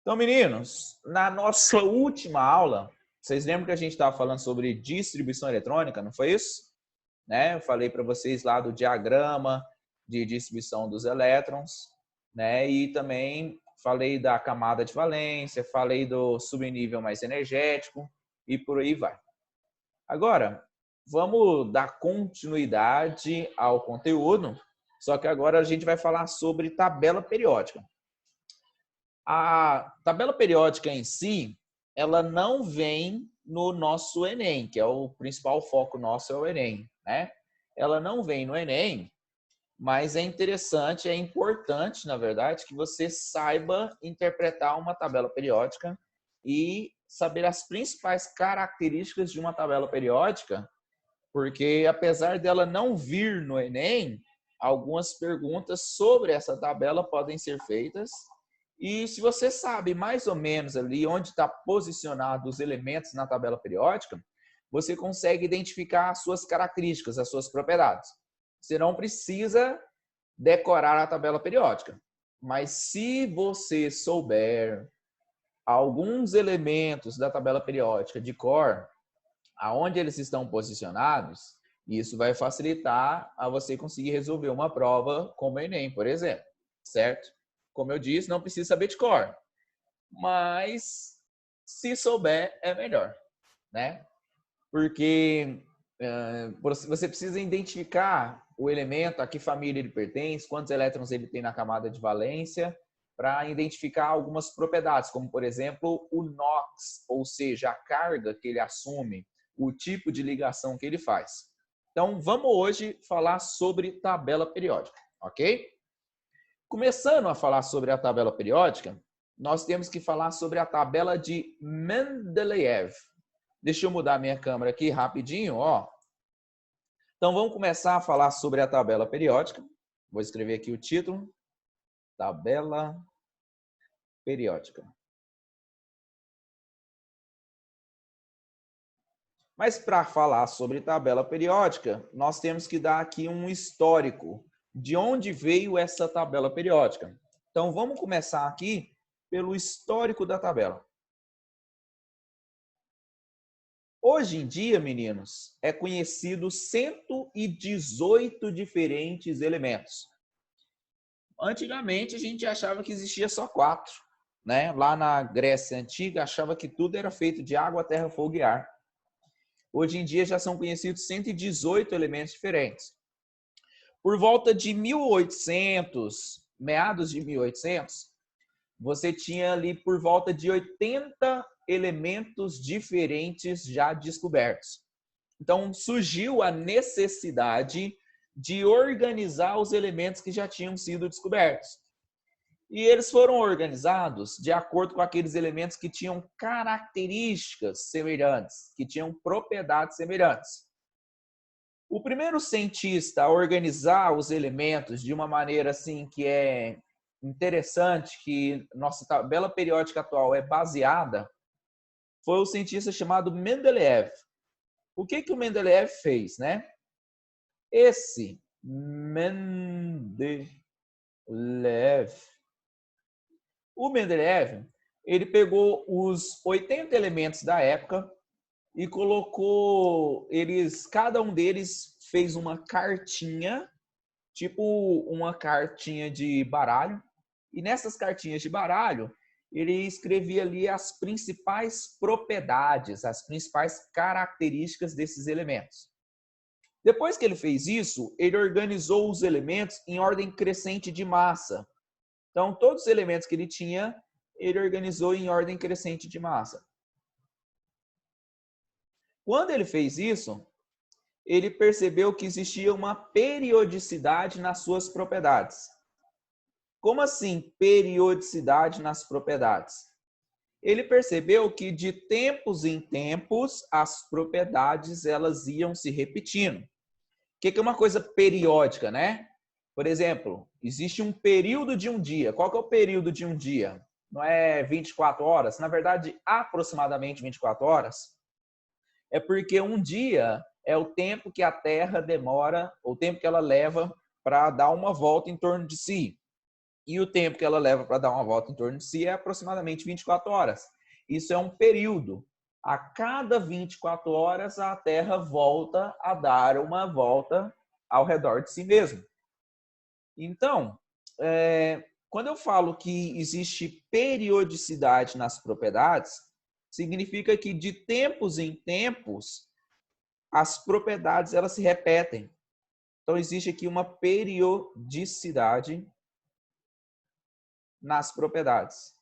Então, meninos, na nossa última aula, vocês lembram que a gente estava falando sobre distribuição eletrônica, não foi isso? Né? Eu falei para vocês lá do diagrama de distribuição dos elétrons, né? E também falei da camada de valência, falei do subnível mais energético e por aí vai. Agora, vamos dar continuidade ao conteúdo, só que agora a gente vai falar sobre tabela periódica. A tabela periódica em si, ela não vem no nosso Enem, que é o principal foco nosso, é o Enem, né? Ela não vem no Enem, mas é interessante, é importante, na verdade, que você saiba interpretar uma tabela periódica e saber as principais características de uma tabela periódica, porque apesar dela não vir no Enem, algumas perguntas sobre essa tabela podem ser feitas. E se você sabe mais ou menos ali onde está posicionado os elementos na tabela periódica, você consegue identificar as suas características, as suas propriedades. Você não precisa decorar a tabela periódica, mas se você souber alguns elementos da tabela periódica de cor, aonde eles estão posicionados, isso vai facilitar a você conseguir resolver uma prova como o Enem, por exemplo, certo? Como eu disse, não precisa saber de cor, mas se souber é melhor, né? Porque você precisa identificar o elemento, a que família ele pertence, quantos elétrons ele tem na camada de valência, para identificar algumas propriedades, como por exemplo o NOx, ou seja, a carga que ele assume, o tipo de ligação que ele faz. Então, vamos hoje falar sobre tabela periódica, ok? Começando a falar sobre a tabela periódica, nós temos que falar sobre a tabela de Mendeleev. Deixa eu mudar minha câmera aqui rapidinho, ó. Então, vamos começar a falar sobre a tabela periódica. Vou escrever aqui o título. Tabela periódica. Mas para falar sobre tabela periódica, nós temos que dar aqui um histórico de onde veio essa tabela periódica. Então, vamos começar aqui pelo histórico da tabela. Hoje em dia, meninos, é conhecido 118 diferentes elementos. Antigamente, a gente achava que existia só 4, né? Lá na Grécia Antiga, achava que tudo era feito de água, terra, fogo e ar. Hoje em dia, já são conhecidos 118 elementos diferentes. Por volta de 1800, meados de 1800, você tinha ali por volta de 80 elementos diferentes já descobertos. Então, surgiu a necessidade de organizar os elementos que já tinham sido descobertos. E eles foram organizados de acordo com aqueles elementos que tinham características semelhantes, que tinham propriedades semelhantes. O primeiro cientista a organizar os elementos de uma maneira assim que é interessante, que nossa tabela periódica atual é baseada, foi o cientista chamado Mendeleev. O que o Mendeleev fez, né? Esse Mendeleev, o Mendeleev, ele pegou os 80 elementos da época e colocou eles, cada um deles fez uma cartinha, tipo uma cartinha de baralho, e nessas cartinhas de baralho, ele escrevia ali as principais propriedades, as principais características desses elementos. Depois que ele fez isso, ele organizou os elementos em ordem crescente de massa. Então, todos os elementos que ele tinha, ele organizou em ordem crescente de massa. Quando ele fez isso, ele percebeu que existia uma periodicidade nas suas propriedades. Como assim periodicidade nas propriedades? Ele percebeu que de tempos em tempos as propriedades elas iam se repetindo. O que é uma coisa periódica, né? Por exemplo, existe um período de um dia. Qual que é o período de um dia? Não é 24 horas? Na verdade, aproximadamente 24 horas. É porque um dia é o tempo que a Terra demora, o tempo que ela leva para dar uma volta em torno de si. e o tempo que ela leva para dar uma volta em torno de si é aproximadamente 24 horas. Isso é um período. A cada 24 horas, a Terra volta a dar uma volta ao redor de si mesma. Então, quando eu falo que existe periodicidade nas propriedades, significa que de tempos em tempos, as propriedades elas se repetem. Então, existe aqui uma periodicidade nas propriedades.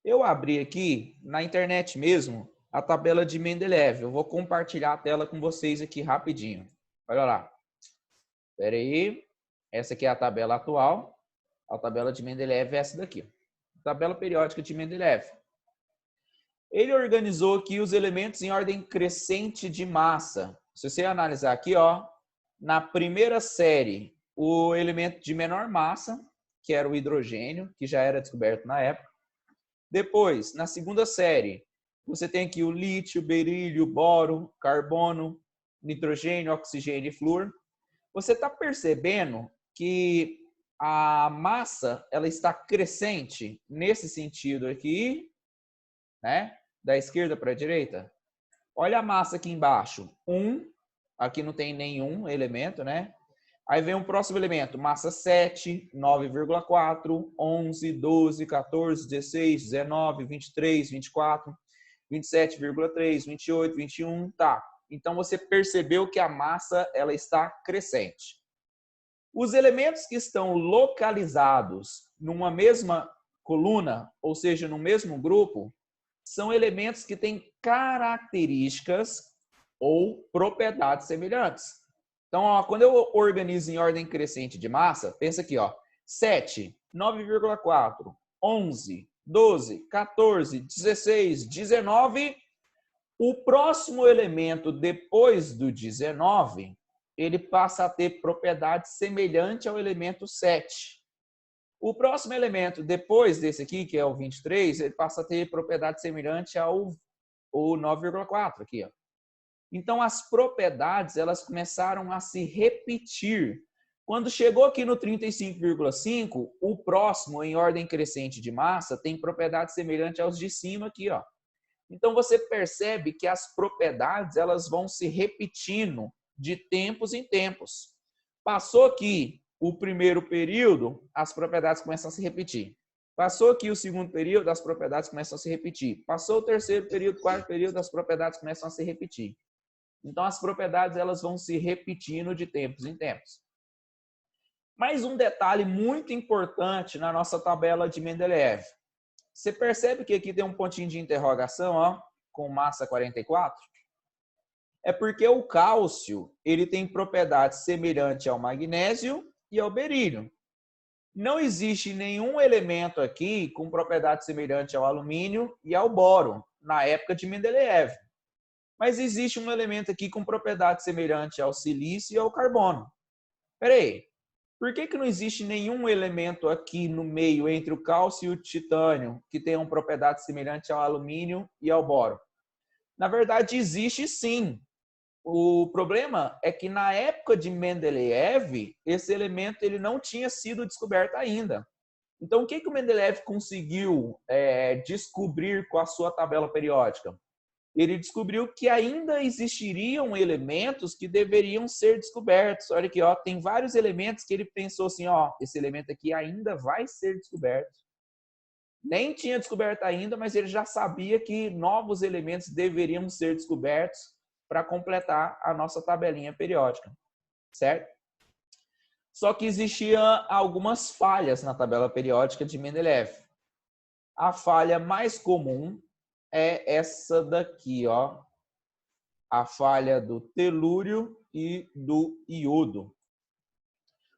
Eu abri aqui na internet mesmo a tabela de Mendeleev. Eu vou compartilhar a tela com vocês aqui rapidinho. Olha lá. Espera aí. Essa aqui é a tabela atual. A tabela de Mendeleev é essa daqui. Tabela periódica de Mendeleev. Ele organizou aqui os elementos em ordem crescente de massa. Se você analisar aqui, ó, na primeira série, o elemento de menor massa, que era o hidrogênio, que já era descoberto na época. Depois, na segunda série, você tem aqui o lítio, berílio, boro, carbono, nitrogênio, oxigênio e flúor. Você está percebendo que a massa ela está crescente nesse sentido aqui, né? Da esquerda para a direita. Olha a massa aqui embaixo. 1, aqui não tem nenhum elemento, né? Aí vem o próximo elemento, massa 7, 9,4, 11, 12, 14, 16, 19, 23, 24, 27,3, 28, 21, tá. Então você percebeu que a massa ela está crescente. Os elementos que estão localizados numa mesma coluna, ou seja, no mesmo grupo, são elementos que têm características ou propriedades semelhantes. Então, ó, quando eu organizo em ordem crescente de massa, pensa aqui, ó, 7, 9,4, 11, 12, 14, 16, 19. O próximo elemento depois do 19, ele passa a ter propriedade semelhante ao elemento 7. O próximo elemento depois desse aqui, que é o 23, ele passa a ter propriedade semelhante ao 9,4 aqui, ó. Então, as propriedades elas começaram a se repetir. Quando chegou aqui no 35,5, o próximo, em ordem crescente de massa, tem propriedade semelhante aos de cima aqui, ó. Então, você percebe que as propriedades elas vão se repetindo de tempos em tempos. Passou aqui o primeiro período, as propriedades começam a se repetir. Passou aqui o segundo período, as propriedades começam a se repetir. Passou o terceiro período, quarto período, as propriedades começam a se repetir. Então, as propriedades elas vão se repetindo de tempos em tempos. Mais um detalhe muito importante na nossa tabela de Mendeleev. Você percebe que aqui tem um pontinho de interrogação, ó, com massa 44? É porque o cálcio ele tem propriedade semelhante ao magnésio e ao berílio. Não existe nenhum elemento aqui com propriedade semelhante ao alumínio e ao boro, na época de Mendeleev. Mas existe um elemento aqui com propriedade semelhante ao silício e ao carbono. Espera aí, por que não existe nenhum elemento aqui no meio entre o cálcio e o titânio que tenham propriedade semelhante ao alumínio e ao boro? Na verdade, existe sim. O problema é que na época de Mendeleev, esse elemento ele não tinha sido descoberto ainda. Então, o que o Mendeleev conseguiu descobrir com a sua tabela periódica? Ele descobriu que ainda existiriam elementos que deveriam ser descobertos. Olha aqui, ó, tem vários elementos que ele pensou assim, ó, esse elemento aqui ainda vai ser descoberto. Nem tinha descoberto ainda, mas ele já sabia que novos elementos deveriam ser descobertos para completar a nossa tabelinha periódica, certo? Só que existiam algumas falhas na tabela periódica de Mendeleev. A falha mais comum é essa daqui, ó, a falha do telúrio e do iodo.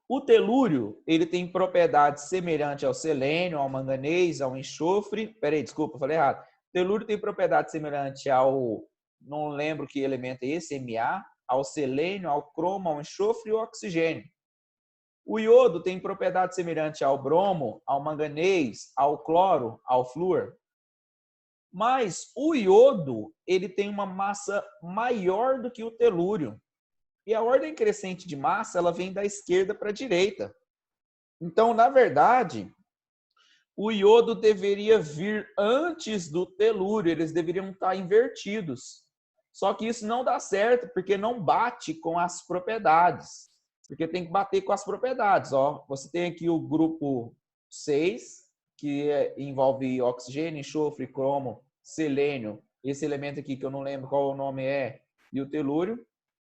O telúrio, ele tem propriedade semelhante ao selênio, ao manganês, ao enxofre. Peraí, desculpa, falei errado. O telúrio tem propriedade semelhante ao, não lembro que elemento é esse, Ma, ao selênio, ao cromo, ao enxofre e ao oxigênio. O iodo tem propriedade semelhante ao bromo, ao manganês, ao cloro, ao flúor. Mas o iodo, ele tem uma massa maior do que o telúrio. E a ordem crescente de massa, ela vem da esquerda para a direita. Então, na verdade, o iodo deveria vir antes do telúrio, eles deveriam estar invertidos. Só que isso não dá certo, porque não bate com as propriedades. Porque tem que bater com as propriedades. Ó. Você tem aqui o grupo 6, que envolve oxigênio, enxofre, cromo, selênio, esse elemento aqui que eu não lembro qual o nome é, e o telúrio.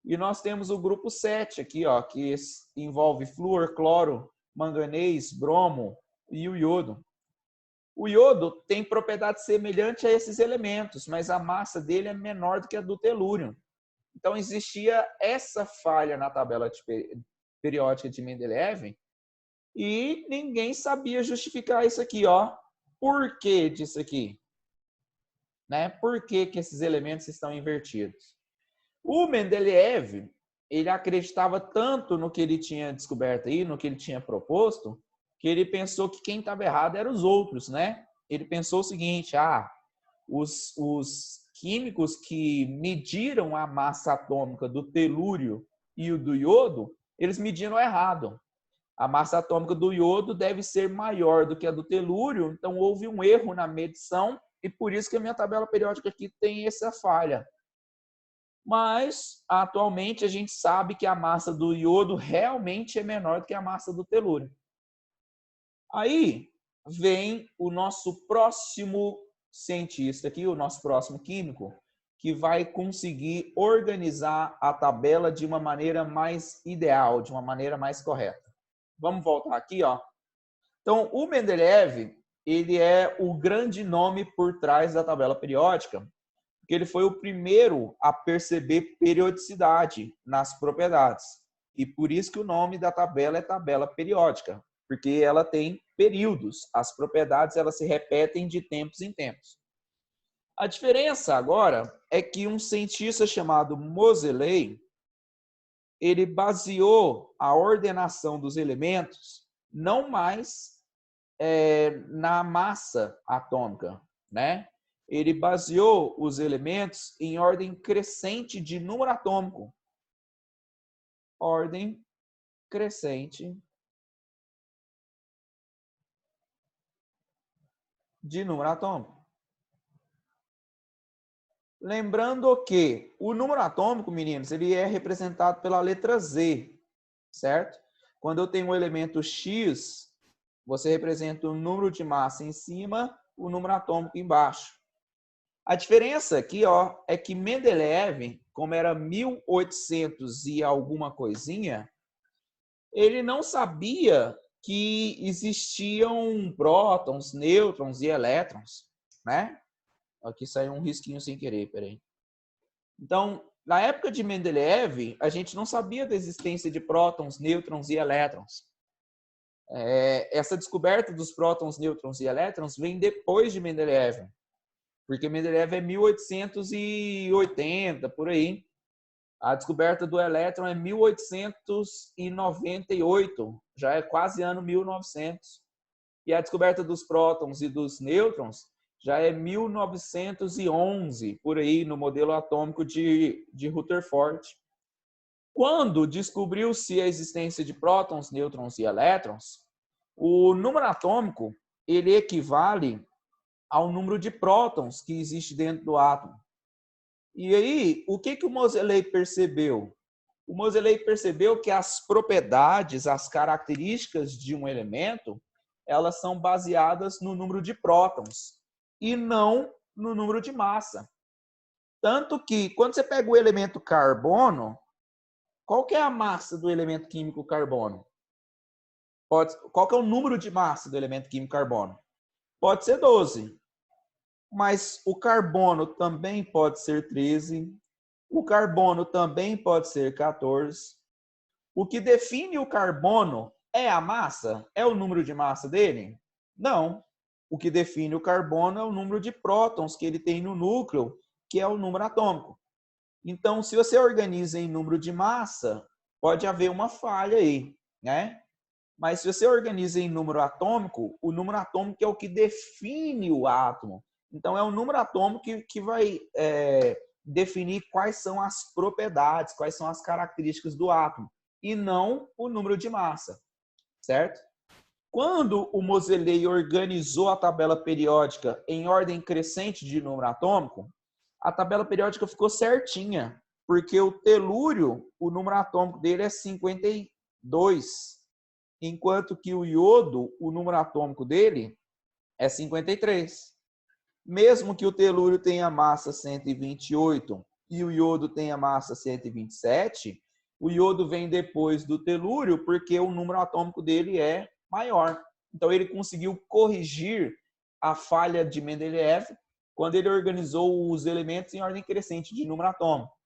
E nós temos o grupo 7 aqui, ó, que envolve flúor, cloro, manganês, bromo e o iodo. O iodo tem propriedade semelhante a esses elementos, mas a massa dele é menor do que a do telúrio. Então, existia essa falha na tabela periódica de Mendeleev e ninguém sabia justificar isso aqui. Ó. Por que disso aqui? Né? Por que que esses elementos estão invertidos? O Mendeleev, ele acreditava tanto no que ele tinha descoberto aí, no que ele tinha proposto, que ele pensou que quem estava errado eram os outros, né? Ele pensou o seguinte, os químicos que mediram a massa atômica do telúrio e o do iodo, eles mediram errado. A massa atômica do iodo deve ser maior do que a do telúrio, então houve um erro na medição e por isso que a minha tabela periódica aqui tem essa falha. Mas, atualmente, a gente sabe que a massa do iodo realmente é menor do que a massa do telúrio. Aí vem o nosso próximo cientista aqui, o nosso próximo químico, que vai conseguir organizar a tabela de uma maneira mais ideal, de uma maneira mais correta. Vamos voltar aqui, ó. Então, o Mendeleev, ele é o grande nome por trás da tabela periódica, porque ele foi o primeiro a perceber periodicidade nas propriedades. E por isso que o nome da tabela é tabela periódica, porque ela tem períodos. As propriedades elas se repetem de tempos em tempos. A diferença agora é que um cientista chamado Moseley, ele baseou a ordenação dos elementos não mais na massa atômica, né? Ele baseou os elementos em ordem crescente de número atômico. Ordem crescente de número atômico. Lembrando que o número atômico, meninos, ele é representado pela letra Z, certo? Quando eu tenho um elemento X, você representa o número de massa em cima, o número atômico embaixo. A diferença aqui, ó, é que Mendeleev, como era 1800 e alguma coisinha, ele não sabia que existiam prótons, nêutrons e elétrons, né? Aqui saiu um risquinho sem querer, peraí. Então, na época de Mendeleev, a gente não sabia da existência de prótons, nêutrons e elétrons. Essa descoberta dos prótons, nêutrons e elétrons vem depois de Mendeleev, porque Mendeleev é 1880, por aí. A descoberta do elétron é 1898, já é quase ano 1900. E a descoberta dos prótons e dos nêutrons já é 1911, por aí, no modelo atômico de Rutherford. Quando descobriu-se a existência de prótons, nêutrons e elétrons, o número atômico ele equivale ao número de prótons que existe dentro do átomo. E aí, o que o Moseley percebeu? O Moseley percebeu que as propriedades, as características de um elemento, elas são baseadas no número de prótons e não no número de massa. Tanto que, quando você pega o elemento carbono, qual que é a massa do elemento químico carbono? Qual que é o número de massa do elemento químico carbono? Pode ser 12. Mas o carbono também pode ser 13. O carbono também pode ser 14. O que define o carbono é a massa? É o número de massa dele? Não. O que define o carbono é o número de prótons que ele tem no núcleo, que é o número atômico. Então, se você organiza em número de massa, pode haver uma falha aí, né? Mas se você organiza em número atômico, o número atômico é o que define o átomo. Então, é o número atômico que vai definir quais são as propriedades, quais são as características do átomo, e não o número de massa, certo? Quando o Moseley organizou a tabela periódica em ordem crescente de número atômico, a tabela periódica ficou certinha, porque o telúrio, o número atômico dele é 52, enquanto que o iodo, o número atômico dele é 53. Mesmo que o telúrio tenha massa 128 e o iodo tenha massa 127, o iodo vem depois do telúrio porque o número atômico dele é maior. Então ele conseguiu corrigir a falha de Mendeleev quando ele organizou os elementos em ordem crescente de número atômico.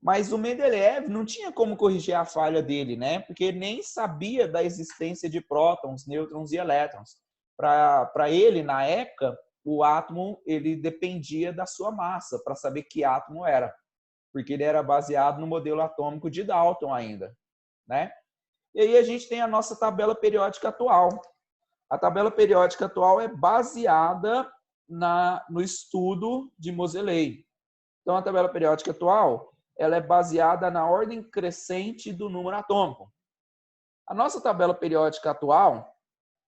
Mas o Mendeleev não tinha como corrigir a falha dele, né? Porque ele nem sabia da existência de prótons, nêutrons e elétrons. Para ele, na época, o átomo ele dependia da sua massa para saber que átomo era, porque ele era baseado no modelo atômico de Dalton ainda, né? E aí a gente tem a nossa tabela periódica atual. A tabela periódica atual é baseada no estudo de Moseley. Então a tabela periódica atual ela é baseada na ordem crescente do número atômico. A nossa tabela periódica atual,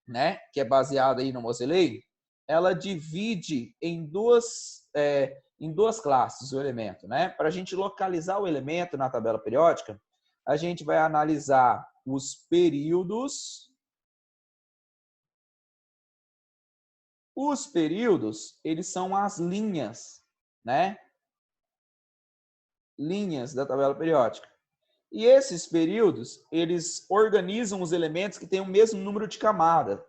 né, que é baseada aí no Moseley, ela divide em duas classes o elemento, né? Para a gente localizar o elemento na tabela periódica, a gente vai analisar os períodos. Os períodos, eles são as linhas, né? Linhas da tabela periódica. E esses períodos, eles organizam os elementos que têm o mesmo número de camadas.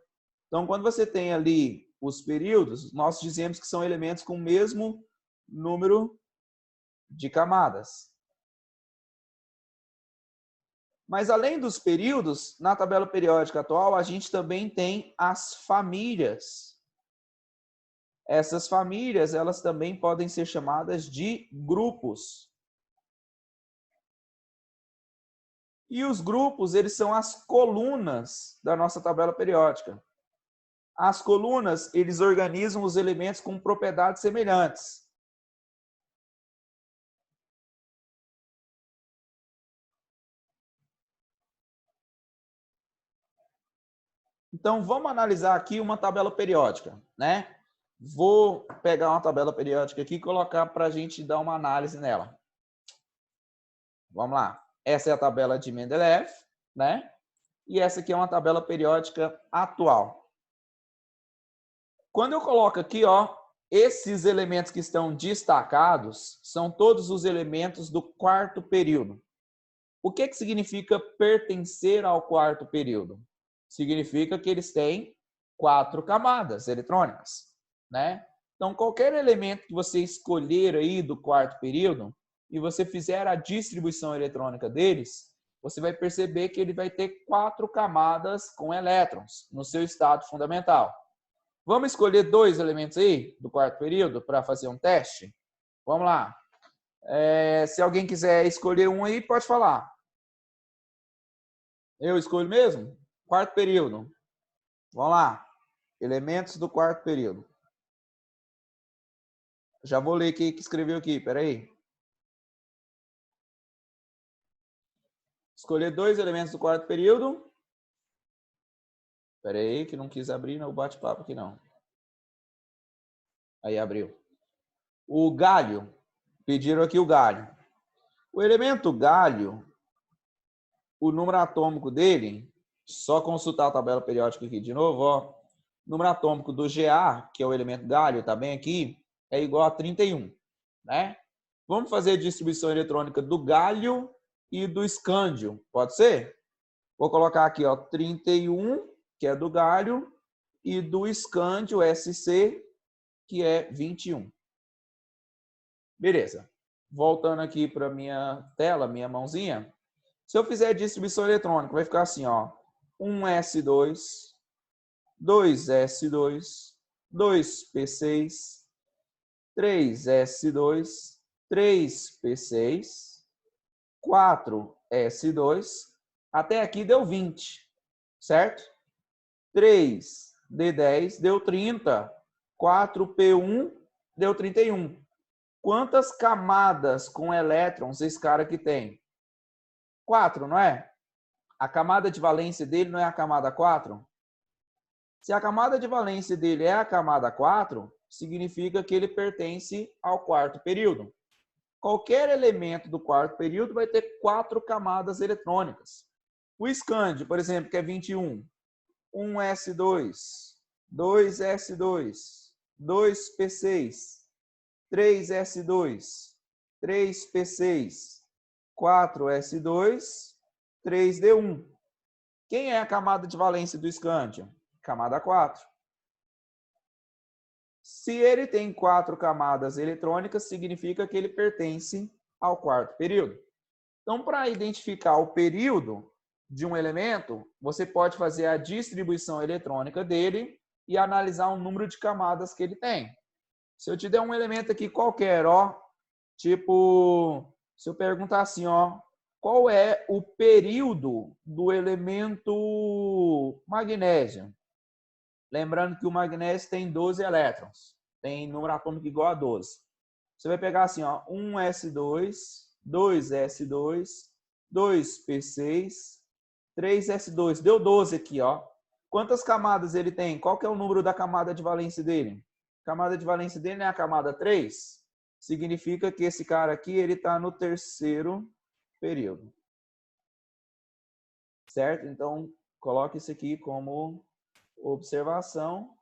Então, quando você tem ali os períodos, nós dizemos que são elementos com o mesmo número de camadas. Mas, além dos períodos, na tabela periódica atual, a gente também tem as famílias. Essas famílias, elas também podem ser chamadas de grupos. E os grupos, eles são as colunas da nossa tabela periódica. As colunas, eles organizam os elementos com propriedades semelhantes. Então, vamos analisar aqui uma tabela periódica, né? Vou pegar uma tabela periódica aqui e colocar para a gente dar uma análise nela. Vamos lá. Essa é a tabela de Mendeleev, né? E essa aqui é uma tabela periódica atual. Quando eu coloco aqui, ó, esses elementos que estão destacados são todos os elementos do quarto período. O que significa pertencer ao quarto período? Significa que eles têm 4 camadas eletrônicas, né? Então, qualquer elemento que você escolher aí do quarto período e você fizer a distribuição eletrônica deles, você vai perceber que ele vai ter 4 camadas com elétrons no seu estado fundamental. Vamos escolher 2 elementos aí do quarto período para fazer um teste? Vamos lá. Se alguém quiser escolher um aí, pode falar. Eu escolho mesmo? Quarto período. Vamos lá. Elementos do quarto período. Já vou ler aqui que escreveu aqui. Espera aí. Escolher 2 elementos do quarto período. Espera aí que não quis abrir no bate-papo aqui não. Aí abriu. O galho. Pediram aqui o galho. O elemento galho, o número atômico dele, só consultar a tabela periódica aqui de novo, ó. O número atômico do Ga, que é o elemento galho, está bem aqui, é igual a 31, né? Vamos fazer a distribuição eletrônica do galho e do escândio, pode ser? Vou colocar aqui, ó, 31, que é do galho, e do escândio, SC, que é 21. Beleza. Voltando aqui para minha tela, minha mãozinha. Se eu fizer a distribuição eletrônica, vai ficar assim, ó. 1s2, 2s2, 2p6, 3s2, 3p6, 4s2, até aqui deu 20, certo? 3d10 deu 30, 4p1 deu 31. Quantas camadas com elétrons esse cara aqui tem? 4, não é? A camada de valência dele não é a camada 4? Se a camada de valência dele é a camada 4, significa que ele pertence ao quarto período. Qualquer elemento do quarto período vai ter 4 camadas eletrônicas. O escândio, por exemplo, que é 21, 1s2, 2s2, 2p6, 3s2, 3p6, 4s2, 3d1. Quem é a camada de valência do escândio? Camada 4. Se ele tem 4 camadas eletrônicas, significa que ele pertence ao quarto período. Então, para identificar o período de um elemento, você pode fazer a distribuição eletrônica dele e analisar o número de camadas que ele tem. Se eu te der um elemento aqui qualquer, ó, tipo, se eu perguntar assim, ó, qual é o período do elemento magnésio? Lembrando que o magnésio tem 12 elétrons, tem número atômico igual a 12. Você vai pegar assim, ó, 1s2, 2s2, 2p6, 3s2. Deu 12 aqui, ó. Quantas camadas ele tem? Qual que é o número da camada de valência dele? A camada de valência dele é a camada 3. Significa que esse cara aqui, ele está no terceiro período. Certo? Então, coloque isso aqui como observação.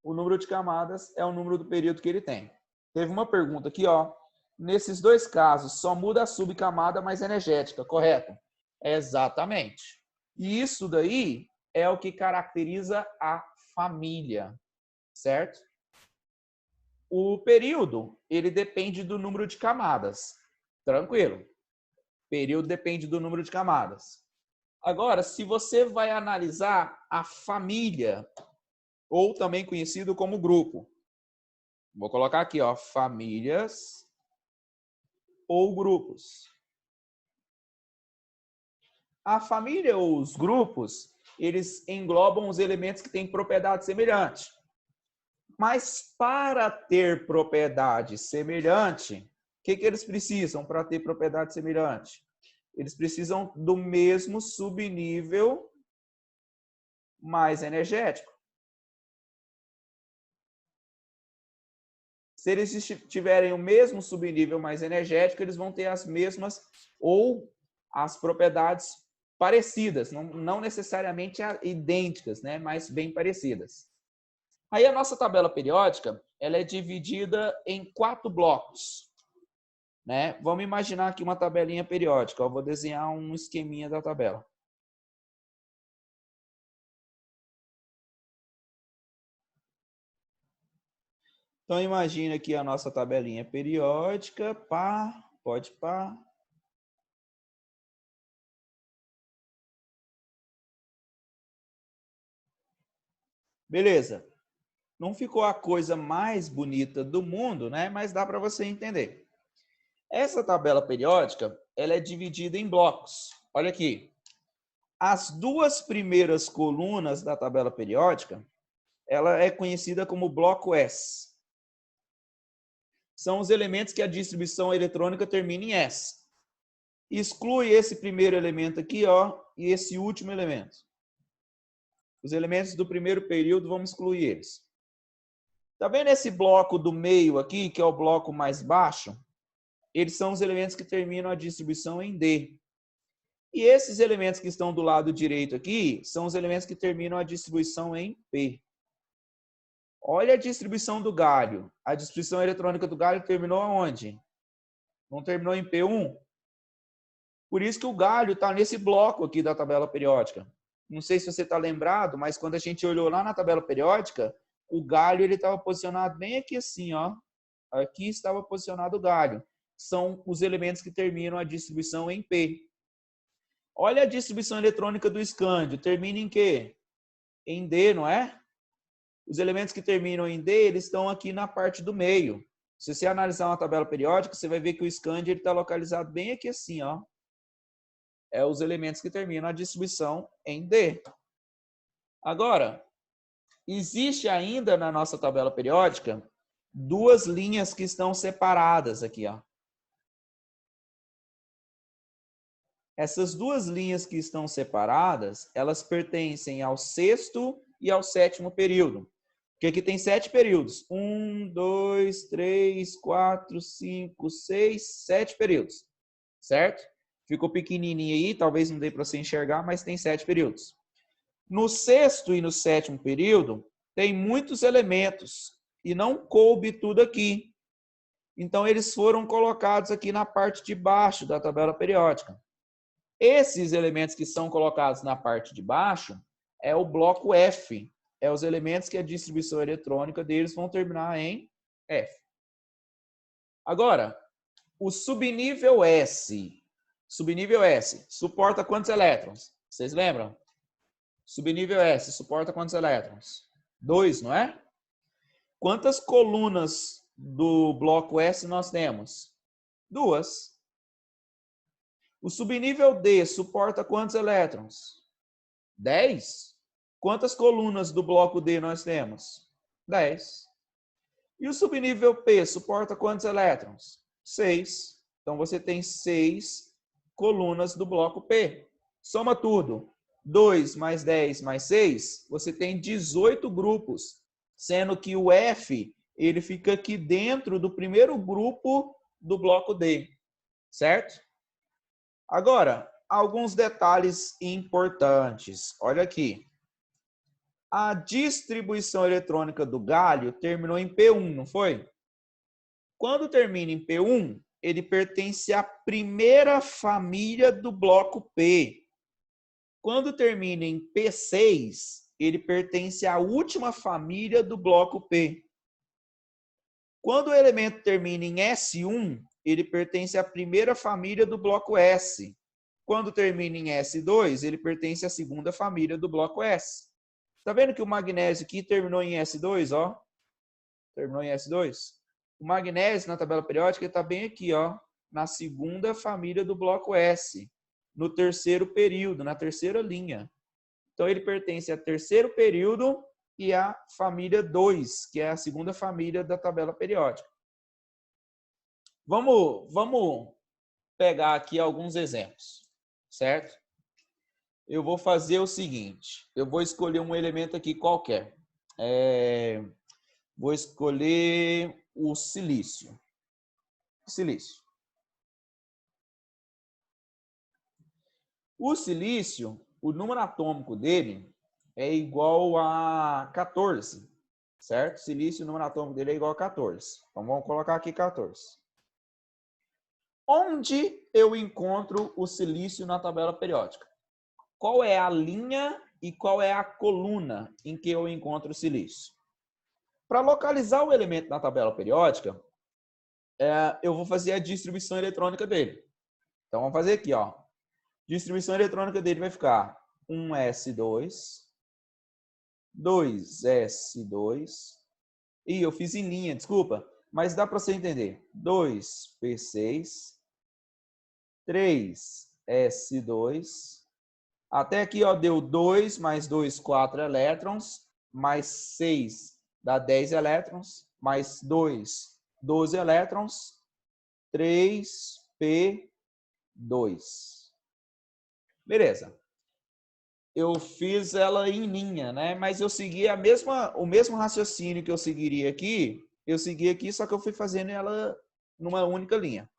O número de camadas é o número do período que ele tem. Teve uma pergunta aqui, ó. Nesses dois casos, só muda a subcamada mais energética, correto? Exatamente. E isso daí é o que caracteriza a família, certo? O período, ele depende do número de camadas. Tranquilo. Período depende do número de camadas. Agora, se você vai analisar a família, ou também conhecido como grupo, vou colocar aqui, ó, famílias ou grupos. A família ou os grupos, eles englobam os elementos que têm propriedade semelhante. Mas para ter propriedade semelhante, o que eles precisam para ter propriedade semelhante? Eles precisam do mesmo subnível mais energético. Se eles tiverem o mesmo subnível mais energético, eles vão ter as mesmas ou as propriedades parecidas, não necessariamente idênticas, né, mas bem parecidas. Aí a nossa tabela periódica, ela é dividida em 4 blocos, né? Vamos imaginar aqui uma tabelinha periódica. Eu vou desenhar um esqueminha da tabela. Então imagina aqui a nossa tabelinha periódica, pá, pode pá. Beleza. Não ficou a coisa mais bonita do mundo, né? Mas dá para você entender. Essa tabela periódica, ela é dividida em blocos. Olha aqui. As 2 primeiras colunas da tabela periódica, ela é conhecida como bloco S. São os elementos que a distribuição eletrônica termina em S. Exclui esse primeiro elemento aqui, ó, e esse último elemento. Os elementos do primeiro período, vamos excluir eles. Tá vendo esse bloco do meio aqui, que é o bloco mais baixo? Eles são os elementos que terminam a distribuição em D. E esses elementos que estão do lado direito aqui, são os elementos que terminam a distribuição em P. Olha a distribuição do galho. A distribuição eletrônica do galho terminou aonde? Não terminou em P1? Por isso que o galho está nesse bloco aqui da tabela periódica. Não sei se você está lembrado, mas quando a gente olhou lá na tabela periódica, o galho ele estava posicionado bem aqui assim, ó. Aqui estava posicionado o galho. São os elementos que terminam a distribuição em P. Olha a distribuição eletrônica do escândio. Termina em quê? Em D, não é? Os elementos que terminam em D, eles estão aqui na parte do meio. Se você analisar uma tabela periódica, você vai ver que o escândio está localizado bem aqui assim, ó. É os elementos que terminam a distribuição em D. Agora, existe ainda na nossa tabela periódica duas linhas que estão separadas aqui, ó. Essas duas linhas que estão separadas, elas pertencem ao sexto e ao sétimo período. Porque aqui tem 7 períodos. 1, 2, 3, 4, 5, 6, 7 períodos. Certo? Ficou pequenininho aí, talvez não dê para você enxergar, mas tem 7 períodos. No sexto e no sétimo período, tem muitos elementos e não coube tudo aqui. Então, eles foram colocados aqui na parte de baixo da tabela periódica. Esses elementos que são colocados na parte de baixo é o bloco F. É os elementos que a distribuição eletrônica deles vão terminar em F. Agora, o subnível S. Subnível S suporta quantos elétrons? Vocês lembram? Subnível S suporta quantos elétrons? 2, não é? Quantas colunas do bloco S nós temos? 2. O subnível D suporta quantos elétrons? 10. Quantas colunas do bloco D nós temos? 10. E o subnível P suporta quantos elétrons? 6. Então, você tem 6 colunas do bloco P. Soma tudo. 2 mais 10 mais 6, você tem 18 grupos. Sendo que o F, ele fica aqui dentro do primeiro grupo do bloco D. Certo? Agora, alguns detalhes importantes. Olha aqui. A distribuição eletrônica do galho terminou em P1, não foi? Quando termina em P1, ele pertence à primeira família do bloco P. Quando termina em P6, ele pertence à última família do bloco P. Quando o elemento termina em S1, ele pertence à primeira família do bloco S. Quando termina em S2, ele pertence à segunda família do bloco S. Tá vendo que o magnésio aqui terminou em S2, ó? Terminou em S2. O magnésio na tabela periódica está bem aqui, ó, na segunda família do bloco S, no terceiro período, na terceira linha. Então ele pertence ao terceiro período e à família 2, que é a segunda família da tabela periódica. Vamos pegar aqui alguns exemplos, certo? Eu vou fazer o seguinte, eu vou escolher um elemento aqui qualquer. Vou escolher o silício. Silício. O silício, o número atômico dele é igual a 14, certo? Silício, o número atômico dele é igual a 14. Então, vamos colocar aqui 14. Onde eu encontro o silício na tabela periódica? Qual é a linha e qual é a coluna em que eu encontro o silício? Para localizar o elemento na tabela periódica, eu vou fazer a distribuição eletrônica dele. Então, vamos fazer aqui, ó. Distribuição eletrônica dele vai ficar 1s2, 2s2, e eu fiz em linha, desculpa, mas dá para você entender. 2p6, 3s2, até aqui, ó, deu 2 mais 2, 4 elétrons, mais 6 dá 10 elétrons, mais 2, 12 elétrons, 3p2. Beleza. Eu fiz ela em linha, né? Mas eu segui o mesmo raciocínio que eu seguiria aqui, eu segui aqui, só que eu fui fazendo ela numa única linha.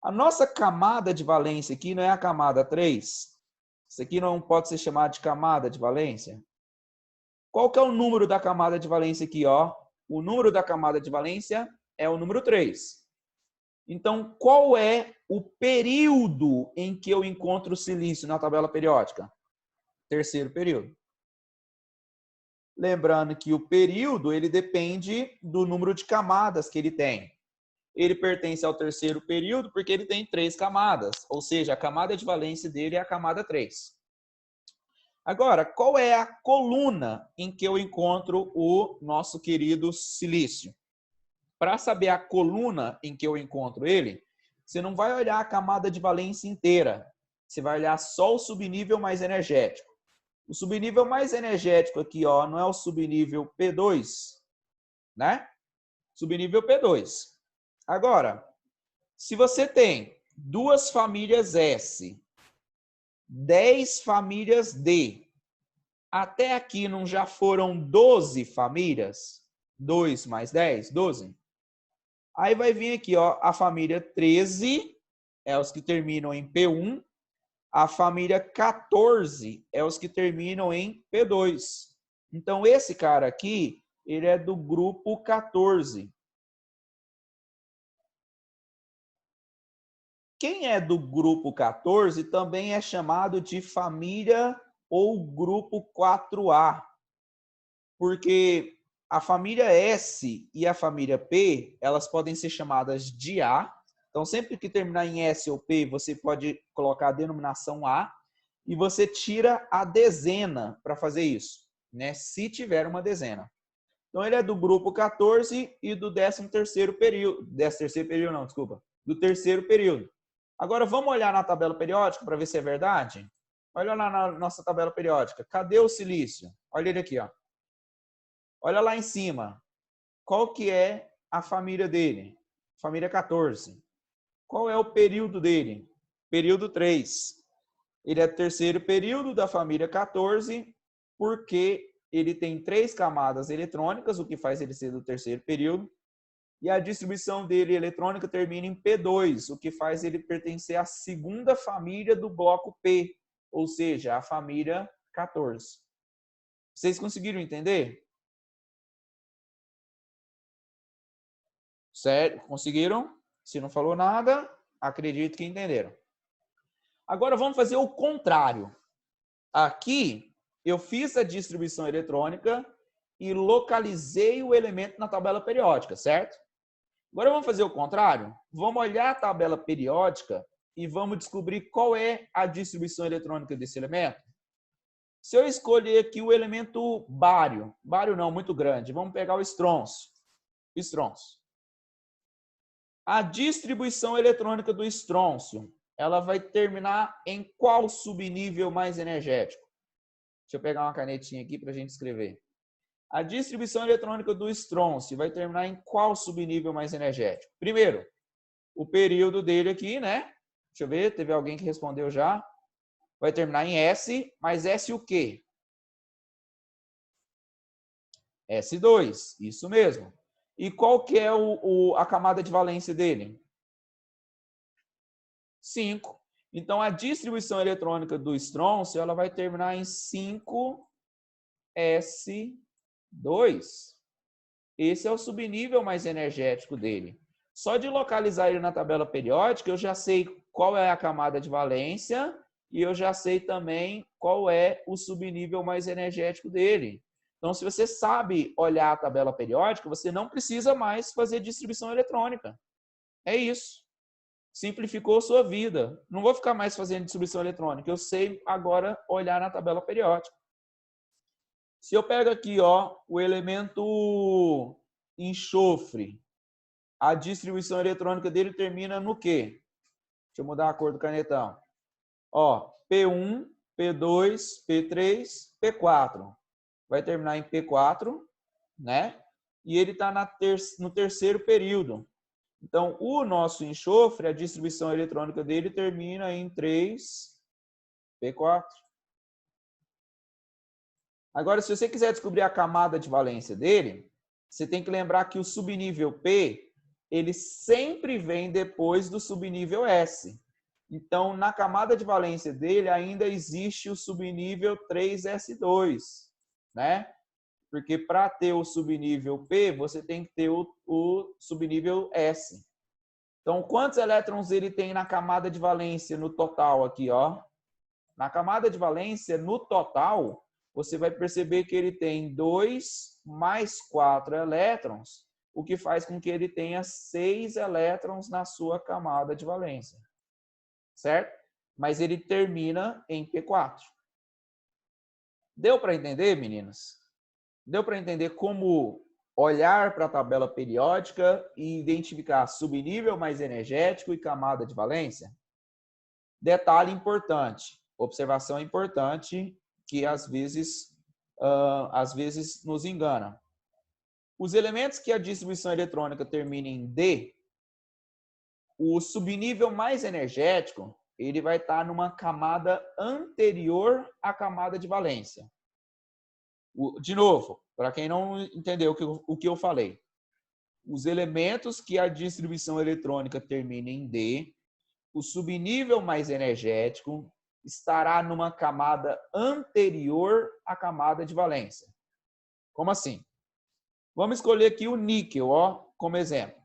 A nossa camada de valência aqui não é a camada 3? Isso aqui não pode ser chamado de camada de valência? Qual que é o número da camada de valência aqui, ó? O número da camada de valência é o número 3. Então, qual é o período em que eu encontro o silício na tabela periódica? Terceiro período. Lembrando que o período ele depende do número de camadas que ele tem. Ele pertence ao terceiro período porque ele tem 3 camadas, ou seja, a camada de valência dele é a camada 3. Agora, qual é a coluna em que eu encontro o nosso querido silício? Para saber a coluna em que eu encontro ele, você não vai olhar a camada de valência inteira. Você vai olhar só o subnível mais energético. O subnível mais energético aqui, ó, não é o subnível P2, né? subnível P2. Agora, se você tem 2 famílias S, 10 famílias D, até aqui não já foram 12 famílias? 2 mais 10, 12. Aí vai vir aqui, ó, a família 13 é os que terminam em P1. A família 14 é os que terminam em P2. Então, esse cara aqui, ele é do grupo 14. Quem é do grupo 14 também é chamado de família ou grupo 4A. Porque a família S e a família P, elas podem ser chamadas de A. Então, sempre que terminar em S ou P, você pode colocar a denominação A e você tira a dezena para fazer isso, né? Se tiver uma dezena. Então, ele é do grupo 14 e do 13º período. 13º período não, desculpa. Do terceiro período. Agora, vamos olhar na tabela periódica para ver se é verdade? Olha lá na nossa tabela periódica. Cadê o silício? Olha ele aqui, ó. Olha lá em cima. Qual que é a família dele? Família 14. Qual é o período dele? Período 3. Ele é terceiro período da família 14, porque ele tem 3 camadas eletrônicas, o que faz ele ser do terceiro período. E a distribuição dele eletrônica termina em P2, o que faz ele pertencer à segunda família do bloco P, ou seja, a família 14. Vocês conseguiram entender? Sério? Conseguiram? Se não falou nada, acredito que entenderam. Agora vamos fazer o contrário. Aqui eu fiz a distribuição eletrônica e localizei o elemento na tabela periódica, certo? Agora vamos fazer o contrário? Vamos olhar a tabela periódica e vamos descobrir qual é a distribuição eletrônica desse elemento. Se eu escolher aqui o elemento bário, bário não, muito grande, vamos pegar o estrôncio. A distribuição eletrônica do estrôncio, ela vai terminar em qual subnível mais energético? Deixa eu pegar uma canetinha aqui para a gente escrever. A distribuição eletrônica do estrôncio vai terminar em qual subnível mais energético? Primeiro, o período dele aqui, né? Deixa eu ver, teve alguém que respondeu já. Vai terminar em S, mas S o quê? S2, isso mesmo. E qual que é a camada de valência dele? 5. Então, a distribuição eletrônica do estrôncio, ela vai terminar em 5S2. Esse é o subnível mais energético dele. Só de localizar ele na tabela periódica, eu já sei qual é a camada de valência e eu já sei também qual é o subnível mais energético dele. Então, se você sabe olhar a tabela periódica, você não precisa mais fazer distribuição eletrônica. É isso. Simplificou sua vida. Não vou ficar mais fazendo distribuição eletrônica. Eu sei agora olhar na tabela periódica. Se eu pego aqui, ó, o elemento enxofre, a distribuição eletrônica dele termina no quê? Deixa eu mudar a cor do canetão. Ó, P1, P2, P3, P4. Vai terminar em P4, né? E ele está no terceiro período. Então, o nosso enxofre, a distribuição eletrônica dele termina em 3P4. Agora, se você quiser descobrir a camada de valência dele, você tem que lembrar que o subnível P, ele sempre vem depois do subnível S. Então, na camada de valência dele, ainda existe o subnível 3S2, né? Porque para ter o subnível P, você tem que ter o subnível S. Então, quantos elétrons ele tem na camada de valência no total aqui, ó? Na camada de valência, no total, você vai perceber que ele tem 2 mais 4 elétrons, o que faz com que ele tenha 6 elétrons na sua camada de valência. Certo? Mas ele termina em P4. Deu para entender, meninas? Deu para entender como olhar para a tabela periódica e identificar subnível mais energético e camada de valência? Detalhe importante, observação importante que às vezes nos engana. Os elementos que a distribuição eletrônica termina em D, o subnível mais energético, ele vai estar numa camada anterior à camada de valência. De novo, para quem não entendeu o que eu falei, os elementos que a distribuição eletrônica termina em D, o subnível mais energético estará numa camada anterior à camada de valência. Como assim? Vamos escolher aqui o níquel, ó, como exemplo.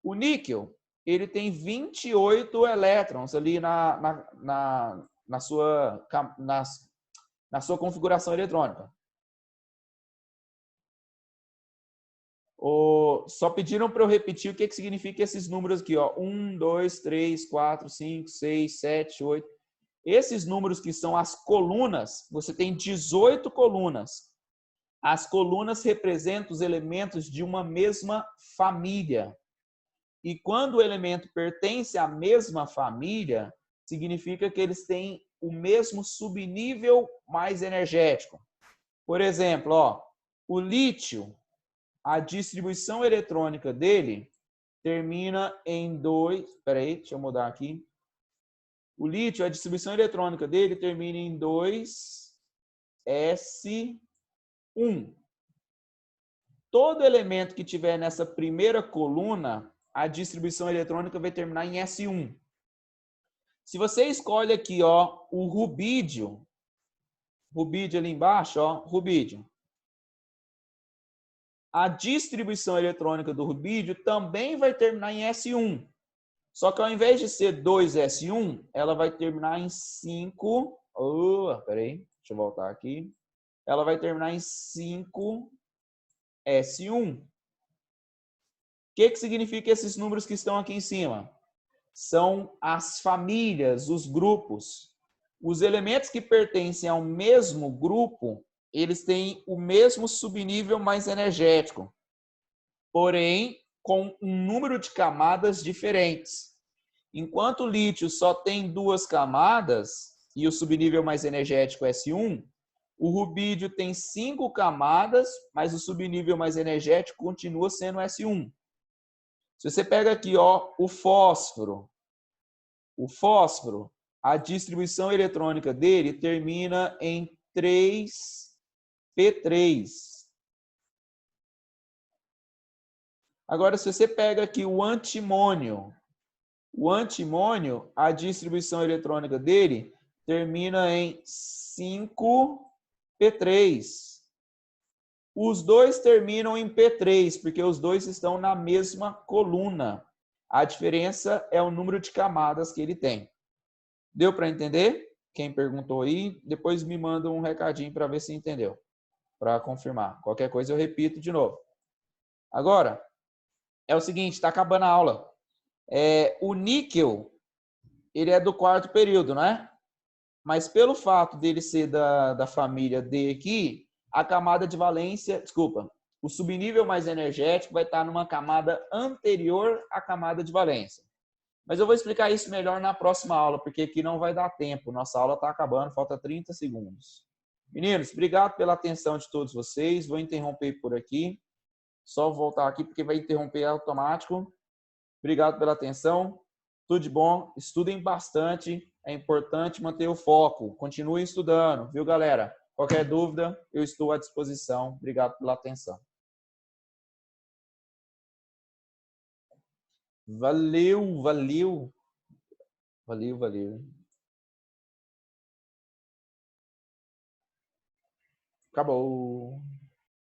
O níquel, ele tem 28 elétrons ali na sua configuração eletrônica. Só pediram para eu repetir o que significa esses números aqui, ó. 1, 2, 3, 4, 5, 6, 7, 8. Esses números que são as colunas, você tem 18 colunas. As colunas representam os elementos de uma mesma família. E quando o elemento pertence à mesma família, significa que eles têm o mesmo subnível mais energético. Por exemplo, ó, o lítio, a distribuição eletrônica dele termina em 2. Espera aí, deixa eu mudar aqui. O lítio, a distribuição eletrônica dele termina em 2s1. Todo elemento que tiver nessa primeira coluna, a distribuição eletrônica vai terminar em S1. Se você escolhe aqui, ó, o rubídio ali embaixo, ó, rubídio. A distribuição eletrônica do rubídio também vai terminar em S1. Só que ao invés de ser 2S1, ela vai terminar em 5. Peraí, deixa eu voltar aqui. Ela vai terminar em 5S1. O que significa esses números que estão aqui em cima? São as famílias, os grupos. Os elementos que pertencem ao mesmo grupo, eles têm o mesmo subnível mais energético, porém com um número de camadas diferentes. Enquanto o lítio só tem 2 camadas e o subnível mais energético é S1, o rubídio tem 5 camadas, mas o subnível mais energético continua sendo S1. Se você pega aqui, ó, o fósforo, a distribuição eletrônica dele termina em 3p3. Agora, se você pega aqui o antimônio, a distribuição eletrônica dele termina em 5p3. Os dois terminam em p3, porque os dois estão na mesma coluna. A diferença é o número de camadas que ele tem. Deu para entender? Quem perguntou aí, depois me manda um recadinho para ver se entendeu, para confirmar. Qualquer coisa eu repito de novo. Agora, é o seguinte, está acabando a aula. O níquel, ele é do 4º período, né? Mas pelo fato dele ser da família D aqui, a camada de valência, o subnível mais energético vai estar numa camada anterior à camada de valência. Mas eu vou explicar isso melhor na próxima aula, porque aqui não vai dar tempo. Nossa aula está acabando, falta 30 segundos. Meninos, obrigado pela atenção de todos vocês. Vou interromper por aqui. Só voltar aqui, porque vai interromper automático. Obrigado pela atenção. Tudo de bom. Estudem bastante. É importante manter o foco. Continuem estudando, viu, galera? Qualquer dúvida, eu estou à disposição. Obrigado pela atenção. Valeu, valeu. Valeu, valeu. Acabou.